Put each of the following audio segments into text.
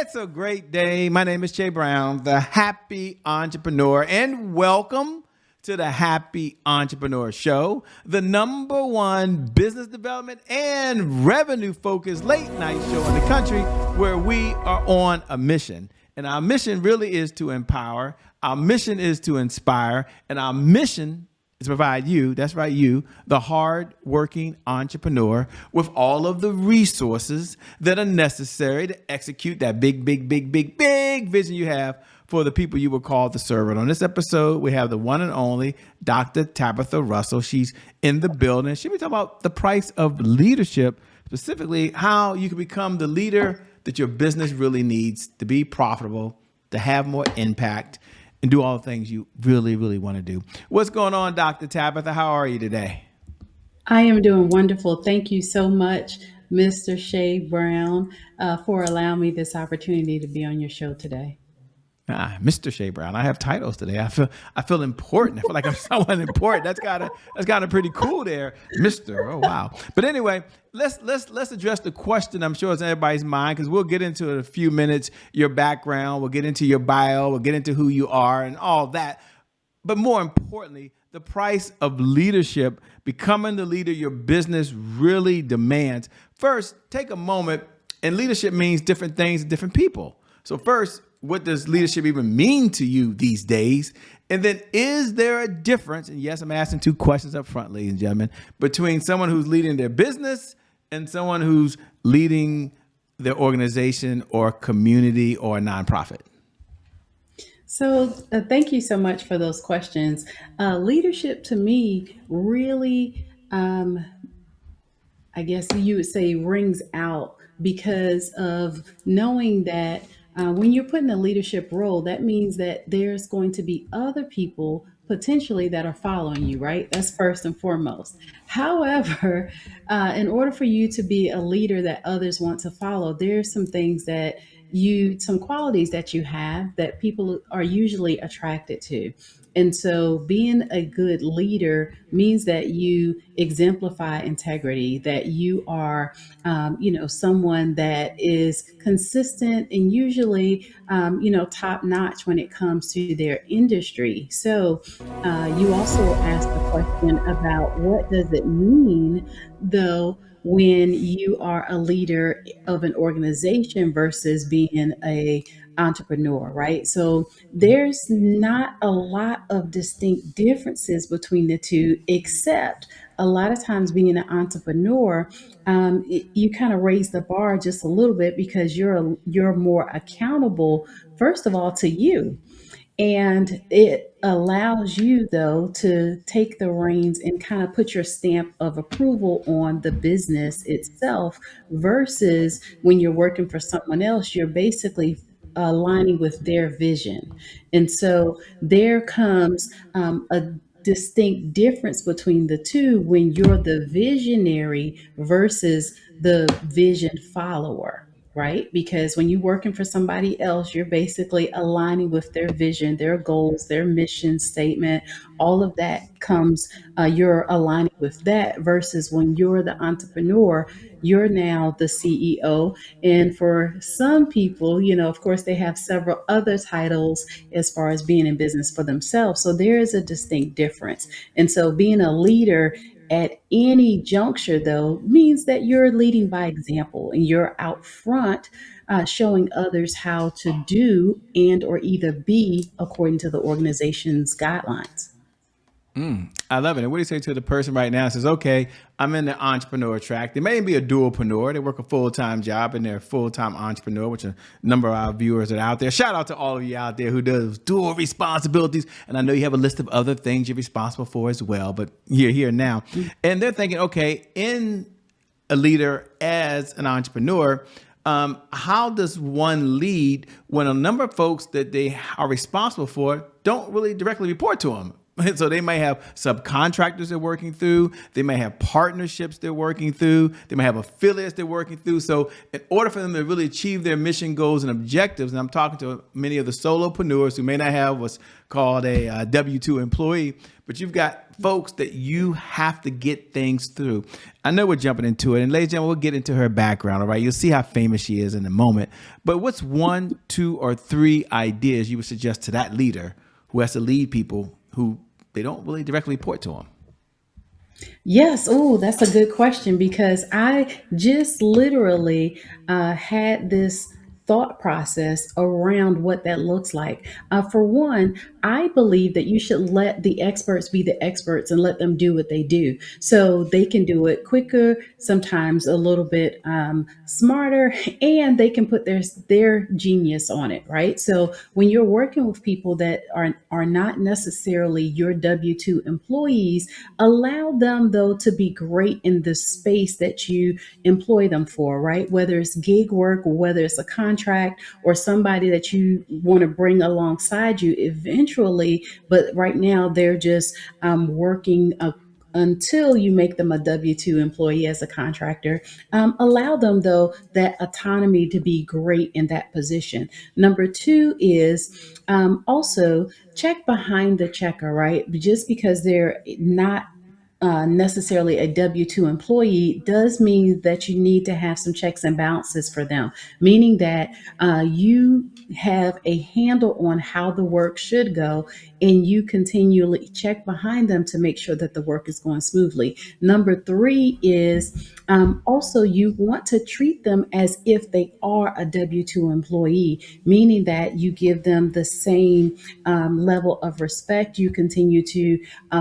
It's a great day. My name is Jay Brown, the Happy Entrepreneur, and welcome to the Happy Entrepreneur Show, the #1 business development and revenue-focused late-night show in the country where we are on a mission. And our mission really is to empower, our mission is to inspire, and our mission is to provide you, that's right, you, the hard-working entrepreneur with all of the resources that are necessary to execute that big vision you have for the people you were called to serve. And on this episode, we have the one and only Dr. Tabatha Russell. She's in the building. She'll be talking about the price of leadership, specifically how you can become the leader that your business really needs to be profitable, to have more impact, and do all the things you really want to do. What's going on, Dr. Tabatha? How are you today? I am doing wonderful. Thank you so much, Mr. Shay Brown, for allowing me this opportunity to be on your show today. Mr. Shay Brown. I have titles today. I feel important. I feel like I'm someone important. That's kind of pretty cool there, Mr. Oh wow. But anyway, let's address the question I'm sure it's in everybody's mind, because we'll get into it in a few minutes. Your background, we'll get into your bio, we'll get into who you are and all that. But more importantly, the price of leadership, becoming the leader your business really demands. First, take a moment, and leadership means different things to different people. So first, what does leadership even mean to you these days? And then, is there a difference? And yes, I'm asking two questions up front, ladies and gentlemen, between someone who's leading their business and someone who's leading their organization or community or a nonprofit. So thank you so much for those questions. Leadership to me really, I guess you would say, rings out because of knowing that when you're put in a leadership role, that means that there's going to be other people potentially that are following you, right? That's first and foremost. However, in order for you to be a leader that others want to follow, there's some qualities that you have that people are usually attracted to. And so being a good leader means that you exemplify integrity, that you are, someone that is consistent and usually, top notch when it comes to their industry. So you also asked the question about what does it mean, though, when you are a leader of an organization versus being a entrepreneur, right? So there's not a lot of distinct differences between the two, except a lot of times being an entrepreneur, you kind of raise the bar just a little bit because you're more accountable, first of all, to you. And it allows you, though, to take the reins and kind of put your stamp of approval on the business itself versus when you're working for someone else, you're basically aligning with their vision. And so there comes a distinct difference between the two when you're the visionary versus the vision follower, right? Because when you're working for somebody else, you're basically aligning with their vision, their goals, their mission statement, all of that comes, you're aligning with that versus when you're the entrepreneur, you're now the CEO. And for some people, of course, they have several other titles as far as being in business for themselves. So there is a distinct difference. And so being a leader at any juncture, though, means that you're leading by example and you're out front showing others how to do and or either be according to the organization's guidelines. I love it. And what do you say to the person right now that says, okay, I'm in the entrepreneur track. They may be a dualpreneur. They work a full-time job and they're a full-time entrepreneur, which a number of our viewers are out there. Shout out to all of you out there who does dual responsibilities. And I know you have a list of other things you're responsible for as well, but you're here now. And they're thinking, okay, in a leader as an entrepreneur, how does one lead when a number of folks that they are responsible for don't really directly report to them? So they may have subcontractors they're working through. They may have partnerships they're working through. They may have affiliates they're working through. So in order for them to really achieve their mission goals and objectives, and I'm talking to many of the solopreneurs who may not have what's called a W-2 employee, but you've got folks that you have to get things through. I know we're jumping into it, and ladies and gentlemen, we'll get into her background. All right, you'll see how famous she is in a moment. But what's one, two, or three ideas you would suggest to that leader who has to lead people who they don't really directly report to them? Yes. Oh, that's a good question because I just literally had this thought process around what that looks like. For one, I believe that you should let the experts be the experts and let them do what they do so they can do it quicker, sometimes a little bit smarter, and they can put their genius on it, right? So when you're working with people that are not necessarily your W-2 employees, allow them though to be great in the space that you employ them for, right? Whether it's gig work or whether it's a contract or somebody that you want to bring alongside you eventually, but right now they're just working until you make them a W 2 employee as a contractor. Allow them, though, that autonomy to be great in that position. Number two is also check behind the checker, right? Just because they're not necessarily a W 2 employee does mean that you need to have some checks and balances for them, meaning that you have a handle on how the work should go and you continually check behind them to make sure that the work is going smoothly. Number three is also you want to treat them as if they are a W 2 employee, meaning that you give them the same level of respect. You continue to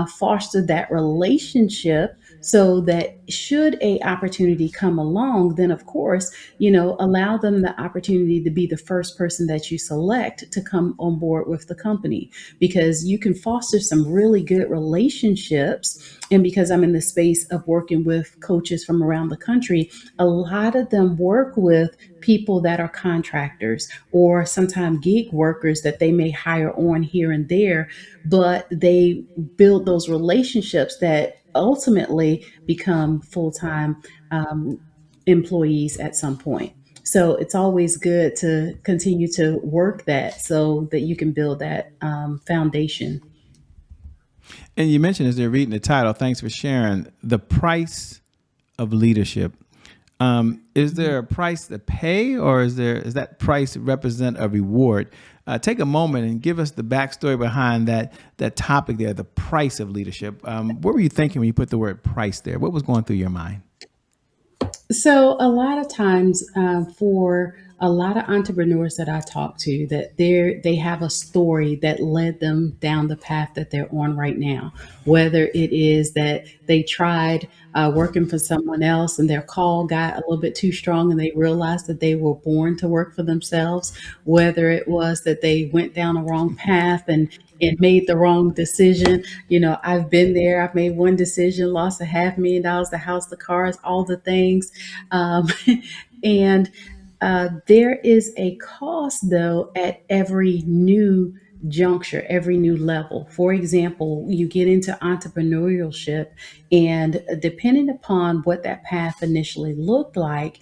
foster that relationship so that should a opportunity come along, then of course, allow them the opportunity to be the first person that you select to come on board with the company, because you can foster some really good relationships. And because I'm in the space of working with coaches from around the country, a lot of them work with people that are contractors or sometimes gig workers that they may hire on here and there, but they build those relationships that ultimately become full-time um, employees at some point. So it's always good to continue to work that so that you can build that foundation. And you mentioned as they're reading the title, thanks for sharing the price of leadership. Is there a price to pay, or is that price represent a reward? Take a moment and give us the backstory behind that topic there, the price of leadership. What were you thinking when you put the word price there? What was going through your mind? So a lot of times, for a lot of entrepreneurs that I talk to, that they have a story that led them down the path that they're on right now. Whether it is that they tried working for someone else and their call got a little bit too strong and they realized that they were born to work for themselves, whether it was that they went down a wrong path and made the wrong decision. I've been there. I've made one decision, lost $500,000, the house, the cars, all the things. Um, and there is a cost, though, at every new juncture, every new level. For example, you get into entrepreneurship, and depending upon what that path initially looked like,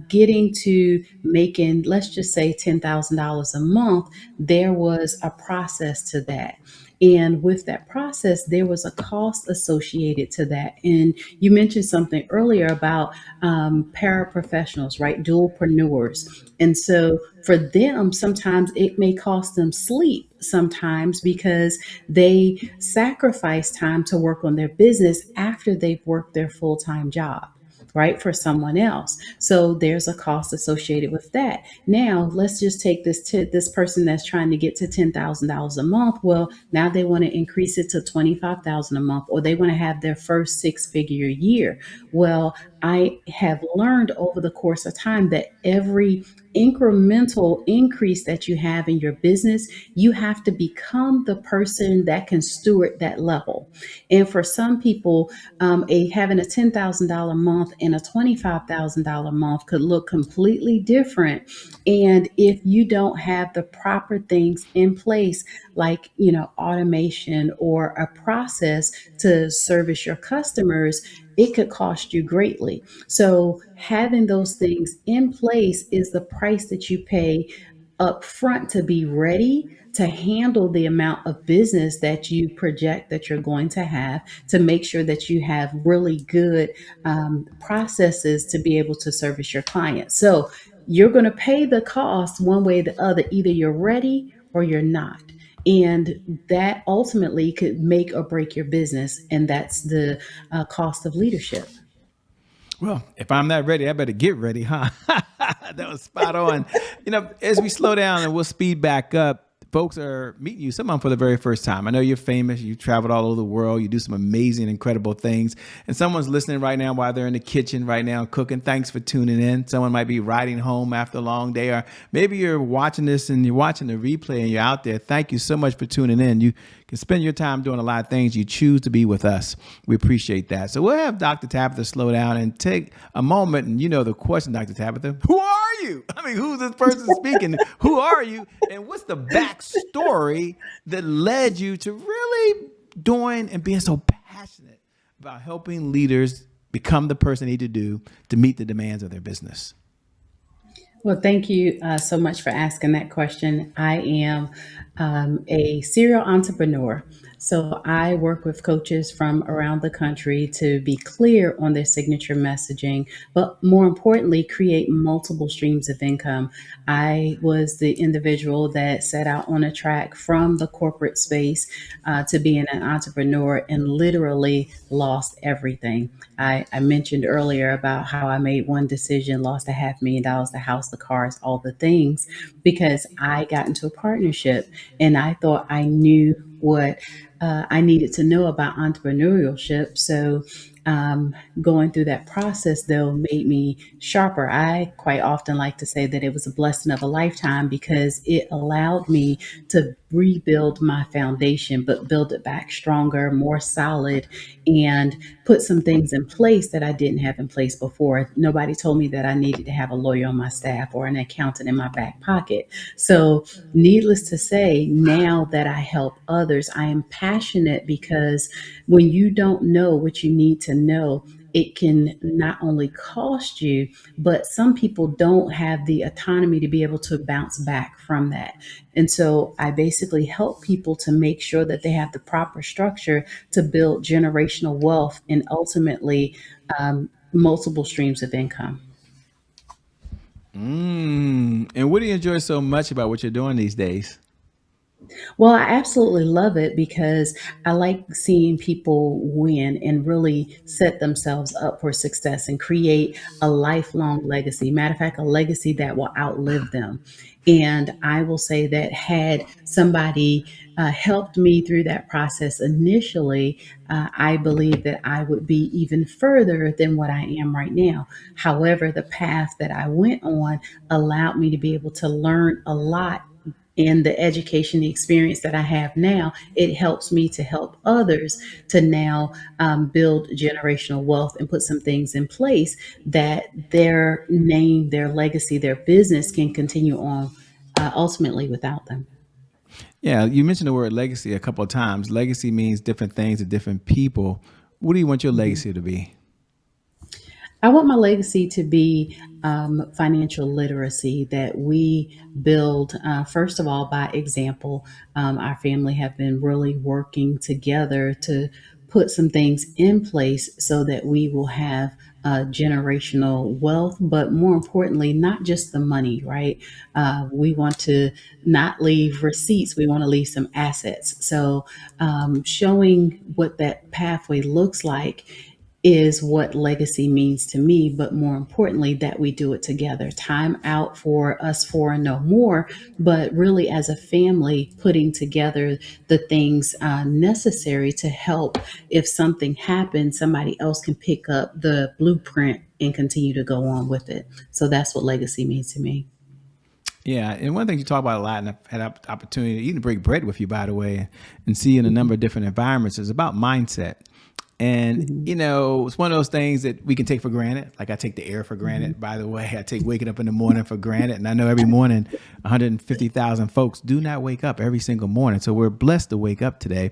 getting to making, let's just say, $10,000 a month, there was a process to that. And with that process, there was a cost associated to that. And you mentioned something earlier about paraprofessionals, right? Dualpreneurs. And so for them, sometimes it may cost them sleep sometimes because they sacrifice time to work on their business after they've worked their full-time job, right, for someone else. So there's a cost associated with that. Now let's just take this person that's trying to get to $10,000 a month. Well, now they want to increase it to 25,000 a month, or they want to have their first six-figure year. Well, I have learned over the course of time that every incremental increase that you have in your business, you have to become the person that can steward that level. And for some people, having a $10,000 month and a $25,000 month could look completely different. And if you don't have the proper things in place, like, automation or a process to service your customers, it could cost you greatly. So having those things in place is the price that you pay up front to be ready to handle the amount of business that you project that you're going to have, to make sure that you have really good processes to be able to service your clients. So you're going to pay the cost one way or the other. Either you're ready or you're not. And that ultimately could make or break your business. And that's the cost of leadership. Well, if I'm not ready, I better get ready, huh? That was spot on. As we slow down and we'll speed back up, folks are meeting you, some of them for the very first time. I know you're famous. You traveled all over the world. You do some amazing, incredible things. And someone's listening right now while they're in the kitchen right now cooking. Thanks for tuning in. Someone might be riding home after a long day, or maybe you're watching this and you're watching the replay and you're out there. Thank you so much for tuning in. You can spend your time doing a lot of things. You choose to be with us. We appreciate that. So we'll have Dr. Tabatha slow down and take a moment. And the question, Dr. Tabatha, who are you? I mean, who's this person speaking? Who are you? And what's the backstory that led you to really doing and being so passionate about helping leaders become the person they need to do to meet the demands of their business? Well, thank you so much for asking that question. I am a serial entrepreneur. So I work with coaches from around the country to be clear on their signature messaging, but more importantly, create multiple streams of income. I was the individual that set out on a track from the corporate space to being an entrepreneur and literally lost everything. I mentioned earlier about how I made one decision, lost $500,000, the house, the cars, all the things, because I got into a partnership and I thought I knew what I needed to know about entrepreneurship. So going through that process, though, made me sharper. I quite often like to say that it was a blessing of a lifetime because it allowed me to rebuild my foundation, but build it back stronger, more solid, and put some things in place that I didn't have in place before. Nobody told me that I needed to have a lawyer on my staff or an accountant in my back pocket. So, needless to say, now that I help others, I am passionate because when you don't know what you need to know, it can not only cost you, but some people don't have the autonomy to be able to bounce back from that. And so I basically help people to make sure that they have the proper structure to build generational wealth and ultimately multiple streams of income. And what do you enjoy so much about what you're doing these days? Well, I absolutely love it because I like seeing people win and really set themselves up for success and create a lifelong legacy. Matter of fact, a legacy that will outlive them. And I will say that had somebody helped me through that process initially, I believe that I would be even further than what I am right now. However, the path that I went on allowed me to be able to learn a lot and the education, the experience that I have now, it helps me to help others to now build generational wealth and put some things in place that their name, their legacy, their business can continue on ultimately without them. Yeah, you mentioned the word legacy a couple of times. Legacy means different things to different people. What do you want your Mhm. legacy to be? I want my legacy to be financial literacy that we build, first of all, by example. Our family have been really working together to put some things in place so that we will have generational wealth, but more importantly, not just the money, right? We want to not leave receipts, we want to leave some assets. So, showing what that pathway looks like is what legacy means to me, but more importantly, that we do it together. Time out for us four and no more, but really as a family, putting together the things necessary to help. If something happens, somebody else can pick up the blueprint and continue to go on with it. So that's what legacy means to me. Yeah, and one thing you talk about a lot, and I've had opportunity to even break bread with you, by the way, and see in a number of different environments, is about mindset. And Mhm. it's one of those things that we can take for granted. Like I take the air for Mhm. granted. By the way, I take waking up in the morning for granted, and I know every morning, 150,000 folks do not wake up every single morning. So we're blessed to wake up today.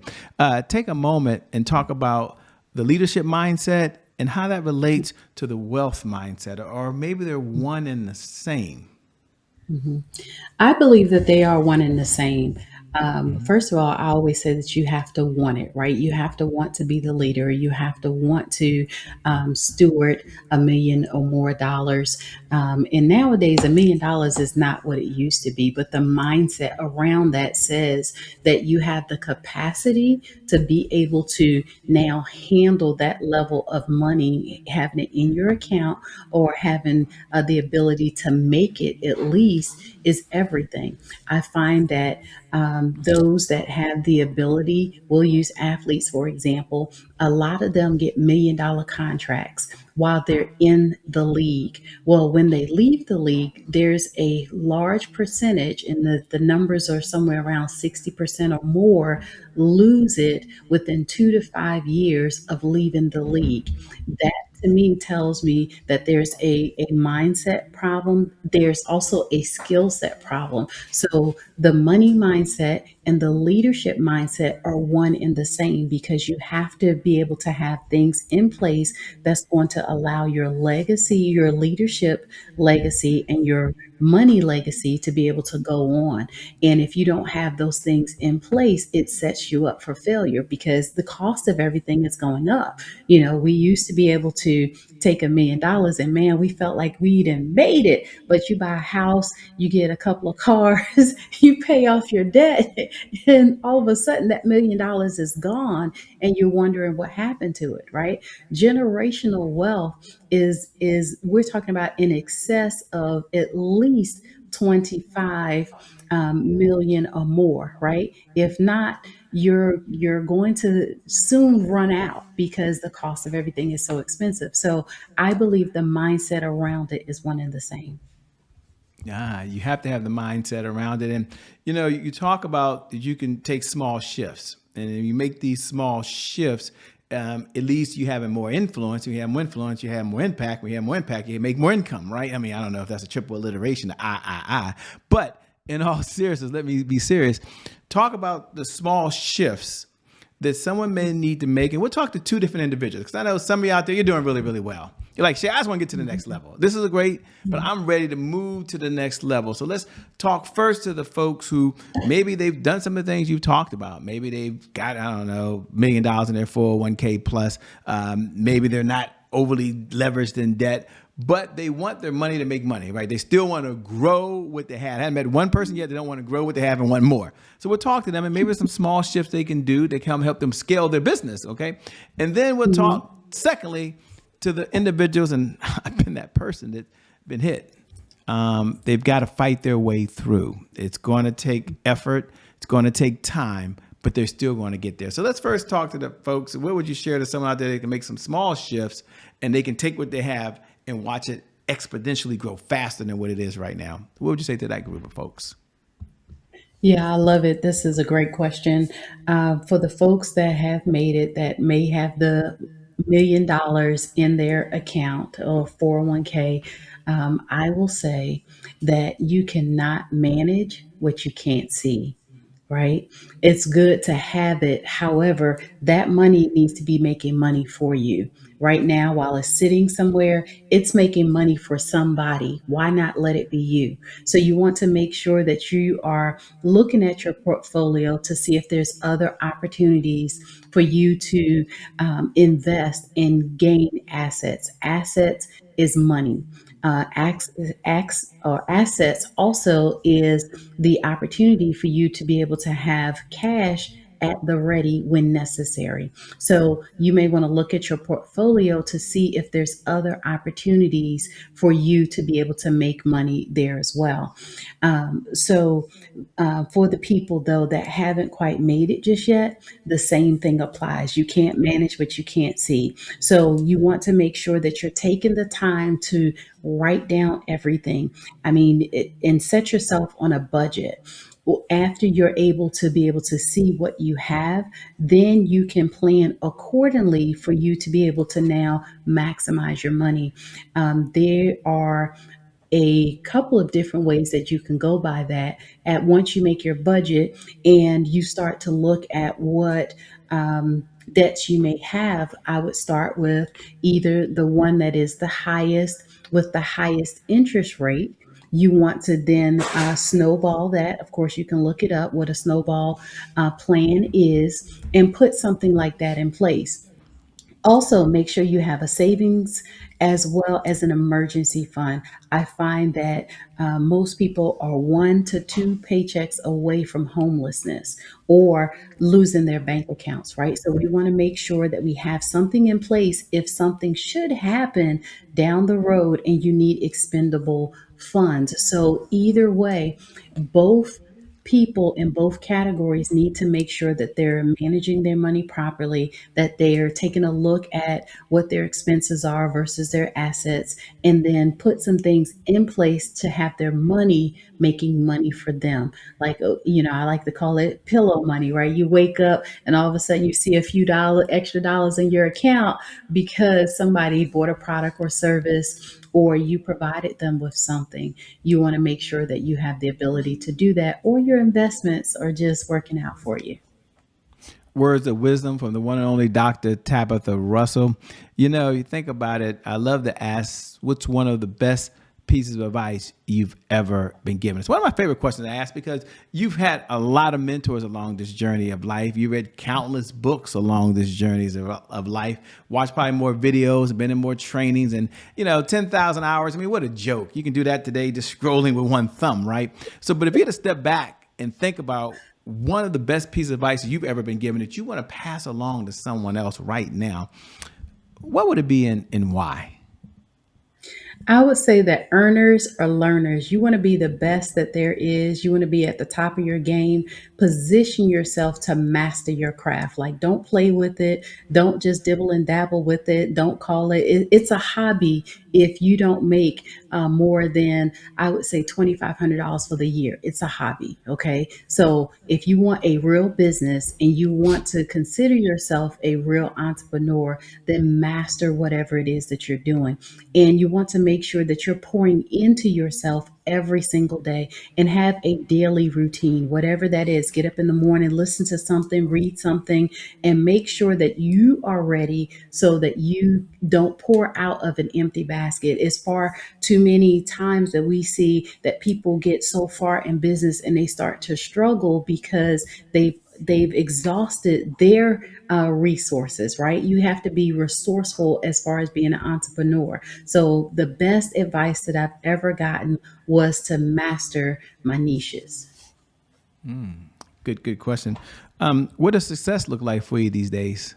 Take a moment and talk about the leadership mindset and how that relates to the wealth mindset, or maybe they're one and the same. Mhm. I believe that they are one and the same. Mhm. First of all, I always say that you have to want it, right? You have to want to be the leader. You have to want to steward $1 million or more. And nowadays, $1 million is not what it used to be, but the mindset around that says that you have the capacity to be able to now handle that level of money, having it in your account or having the ability to make it at least is everything. I find that those that have the ability, we'll use athletes for example, a lot of them get $1 million contracts while they're in the league. Well, when they leave the league, there's a large percentage, and the numbers are somewhere around 60% or more, lose it within 2 to 5 years of leaving the league. That to me tells me that there's a mindset problem. There's also a skill set problem. So the money mindset and the leadership mindset are one and the same, because you have to be able to have things in place that's going to allow your legacy, your leadership legacy, and your money legacy to be able to go on. And if you don't have those things in place, it sets you up for failure because the cost of everything is going up. We used to be able to take $1 million and man, we felt like we done made it. But you buy a house, you get a couple of cars, you pay off your debt, and all of a sudden that $1 million is gone, and you're wondering what happened to it, right? Generational wealth is we're talking about in excess of at least 25 million or more, right? If not, you're going to soon run out because the cost of everything is so expensive. So I believe the mindset around it is one and the same. Yeah, you have to have the mindset around it. And, you talk about that you can take small shifts. And if you make these small shifts, at least you having more influence. When you have more influence, you have more impact. When you have more impact, you make more income, right? I mean, I don't know if that's a triple alliteration, I. But in all seriousness, let me be serious. Talk about the small shifts that someone may need to make. And we'll talk to two different individuals because I know some of you out there, you're doing really, really well. You're like, Shay, I just want to get to the next level. This is a great, but I'm ready to move to the next level. So let's talk first to the folks who maybe they've done some of the things you've talked about. Maybe they've got, I don't know, $1 million in their 401k plus. Maybe they're not overly leveraged in debt, but they want their money to make money, right? They still want to grow what they have. I haven't met one person yet that don't want to grow what they have and want more. So we'll talk to them, and maybe there's some small shifts they can do that can help them scale their business, okay? And then we'll Mhm. talk, secondly, to the individuals, and I've been that person that's been hit. They've got to fight their way through. It's going to take effort. It's going to take time, but they're still going to get there. So let's first talk to the folks. What would you share to someone out there that can make some small shifts and they can take what they have and watch it exponentially grow faster than what it is right now? What would you say to that group of folks? Yeah, I love it. This is a great question. For the folks that have made it, that may have the $1 million in their account or 401k, I will say that you cannot manage what you can't see, right? It's good to have it. However, that money needs to be making money for you. Right now, while it's sitting somewhere, it's making money for somebody. Why not let it be you? So, you want to make sure that you are looking at your portfolio to see if there's other opportunities for you to invest and gain assets. Assets is money. Assets also is the opportunity for you to be able to have cash at the ready when necessary. So you may want to look at your portfolio to see if there's other opportunities for you to be able to make money there as well. For the people though that haven't quite made it just yet, the same thing applies. You can't manage what you can't see. So you want to make sure that you're taking the time to write down everything. I mean, and set yourself on a budget. Well, after you're able to be able to see what you have, then you can plan accordingly for you to be able to now maximize your money. There are a couple of different ways that you can go by that. At once you make your budget and you start to look at what debts you may have, I would start with either the one that is the highest with the highest interest rate, You want to then snowball that. Of course, you can look it up what a snowball plan is and put something like that in place. Also, make sure you have a savings as well as an emergency fund. I find that most people are 1 to 2 paychecks away from homelessness or losing their bank accounts, right? So we want to make sure that we have something in place if something should happen down the road and you need expendable funds. So either way, both people in both categories need to make sure that they're managing their money properly, that they're taking a look at what their expenses are versus their assets, and then put some things in place to have their money making money for them. Like, I like to call it pillow money, right? You wake up and all of a sudden you see a few extra dollars in your account because somebody bought a product or service or you provided them with something. You want to make sure that you have the ability to do that, or your investments are just working out for you. Words of wisdom from the one and only Dr. Tabatha Russell. You think about it, I love to ask, what's one of the best pieces of advice you've ever been given? It's one of my favorite questions to ask because you've had a lot of mentors along this journey of life. You read countless books along this journeys of life, watched probably more videos, been in more trainings, and 10,000 hours. I mean, what a joke. You can do that today just scrolling with one thumb, right? So, but if you had to step back and think about one of the best pieces of advice you've ever been given that you want to pass along to someone else right now, what would it be and why? I would say that earners are learners. You want to be the best that there is. You want to be at the top of your game. Position yourself to master your craft. Like, don't play with it. Don't just dibble and dabble with it. Don't call it's a hobby if you don't make more than, I would say, $2,500 for the year. It's a hobby. Okay. So if you want a real business and you want to consider yourself a real entrepreneur, then master whatever it is that you're doing. And you want to make sure that you're pouring into yourself every single day and have a daily routine, whatever that is. Get up in the morning, listen to something, read something, and make sure that you are ready so that you don't pour out of an empty basket. It's far too many times that we see that people get so far in business and they start to struggle because they've exhausted their resources, right? You have to be resourceful as far as being an entrepreneur. So the best advice that I've ever gotten was to master my niches. Good question. What does success look like for you these days?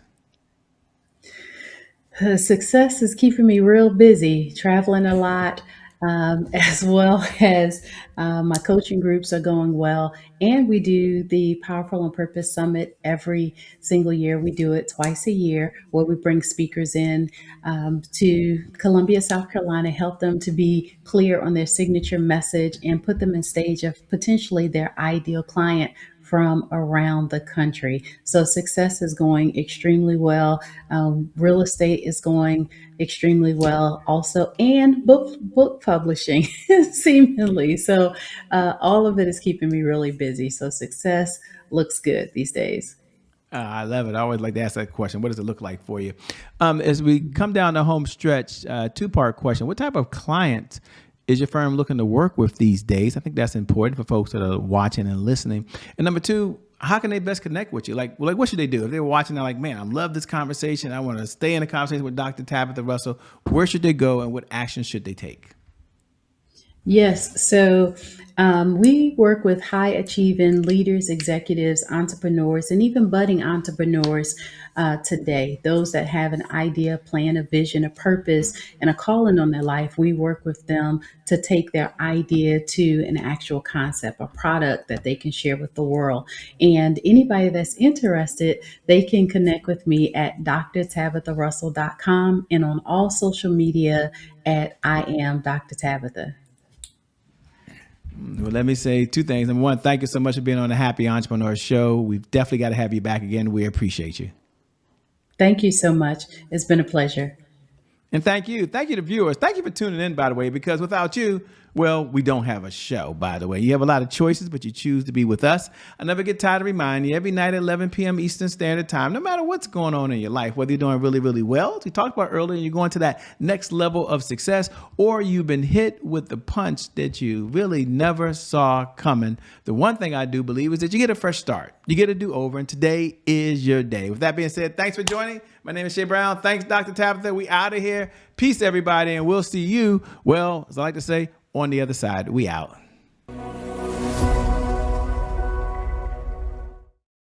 Success is keeping me real busy, traveling a lot, as well as my coaching groups are going well. And we do the Powerful on Purpose Summit every single year. We do it twice a year where we bring speakers in to Columbia, South Carolina, help them to be clear on their signature message and put them in stage of potentially their ideal client from around the country. So success is going extremely well. Real estate is going extremely well also, and book publishing seemingly. So all of it is keeping me really busy. So success looks good these days. I love it. I always like to ask that question. What does it look like for you? As we come down the home stretch, two-part question. What type of client is your firm looking to work with these days? I think that's important for folks that are watching and listening. And number two, how can they best connect with you? Like what should they do? If they're watching, they're like, man, I love this conversation. I want to stay in a conversation with Dr. Tabatha Russell. Where should they go and what actions should they take? Yes. So we work with high achieving leaders, executives, entrepreneurs, and even budding entrepreneurs today. Those that have an idea, plan, a vision, a purpose, and a calling on their life. We work with them to take their idea to an actual concept, a product that they can share with the world. And anybody that's interested, they can connect with me at drtabatharussell.com and on all social media at I am Dr. Tabatha. Well, let me say two things. Number one, thank you so much for being on the Happy Entrepreneur Show. We've definitely got to have you back again. We appreciate you. Thank you so much. It's been a pleasure. And thank you. Thank you to viewers. Thank you for tuning in, by the way, because without you, Well, we don't have a show, by the way. You have a lot of choices, but you choose to be with us. I never get tired of reminding you every night at 11 p.m. Eastern Standard Time, no matter what's going on in your life, whether you're doing really, really well, as we talked about earlier, and you're going to that next level of success, or you've been hit with the punch that you really never saw coming. The one thing I do believe is that you get a fresh start. You get a do-over, and today is your day. With that being said, thanks for joining. My name is Shay Brown. Thanks, Dr. Tabatha. We out of here. Peace, everybody, and we'll see you, well, as I like to say, on the other side. We out.